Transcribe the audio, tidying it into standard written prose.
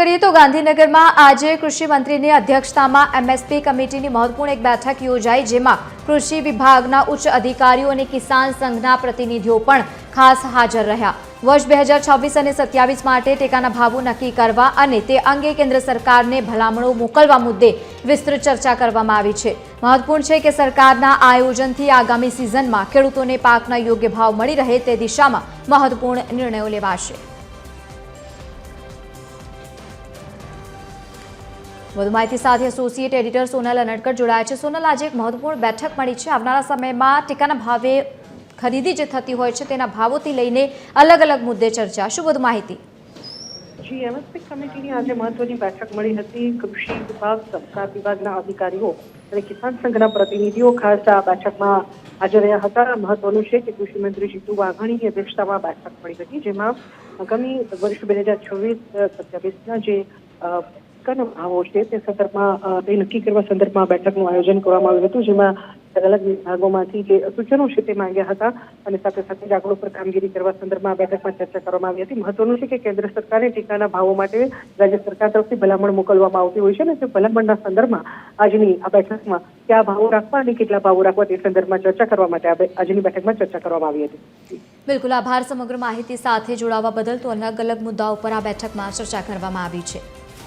કરીએ તો ગાંધીનગરમાં આજે કૃષિ મંત્રીની અધ્યક્ષતામાં એમએસપી કમિટીની મહત્વપૂર્ણ એક બેઠક યોજાઈ, જેમાં કૃષિ વિભાગના ઉચ્ચ અધિકારીઓ અને કિસાન સંઘના પ્રતિનિધિઓ પણ ખાસ હાજર રહ્યા। વર્ષ 2026 અને 27 માટે ટેકાના ભાવો નક્કી કરવા અને તે અંગે કેન્દ્ર સરકારને ભલામણો મોકલવા મુદ્દે વિસ્તૃત ચર્ચા કરવામાં આવી છે। મહત્વપૂર્ણ છે કે સરકારના આયોજનથી આગામી સિઝનમાં ખેડૂતોને પાકના યોગ્ય ભાવ મળી રહે તે દિશામાં મહત્વપૂર્ણ નિર્ણયો લેવાશે। વધુ માહિતી સાથે એસોસિએટ એડિટર સોનલ અનડકર જોડાયા છે। સોનલ, આજે એક મહત્વપૂર્ણ બેઠક મળી છે। આવનારા સમયમાં ટેકાના ભાવે ખરીદી જે થતી હોય છે તેના ભાવોથી લઈને અલગ અલગ મુદ્દે ચર્ચા। શું વધુ માહિતી? જી, એમએસપી કમિટીની આજે મહત્વની બેઠક મળી હતી। કૃષિ વિભાગ, સહકાર વિભાગના અધિકારીઓ અને કિસાન સંઘના પ્રતિનિધિઓ ખાસ આ બેઠકમાં હાજર રહ્યા હતા। મહત્વનું છે કે કૃષિ મંત્રી જીતુ વાઘાણીની અધ્યક્ષતામાં બેઠક મળી હતી, જેમાં આગામી વર્ષ 2026-27ના જે ભાવો છે તે સંદર્ભમાં તે નક્કી કરવા સંદર્ભમાં બેઠકનું આયોજન કરવામાં આવ્યું હતું, જેમાં અલગ વિભાગોમાંથી જે સૂચનો છે તે માંગ્યા હતા અને સાથે સાથે આગળ પર કામગીરી કરવા સંદર્ભમાં બેઠકમાં ચર્ચા કરવામાં આવી હતી। મહત્વનું છે કે કેન્દ્ર સરકારે ટેકાના ભાવો માટે રાજ્ય સરકાર તરફથી ભલામણ મોકલવામાં આવતી હોય છે અને તે ભલામણના સંદર્ભમાં આજની આ બેઠકમાં કયા ભાવો રાખવા અને કેટલા ભાવો રાખવા તે સંદર્ભમાં ચર્ચા કરવા માટે આજની બેઠકમાં ચર્ચા કરવામાં આવી હતી। બિલકુલ, આભાર સમગ્ર માહિતી સાથે જોડાવા બદલ। તો અલગ અલગ મુદ્દાઓ પર આ બેઠકમાં ચર્ચા કરવામાં આવી છે।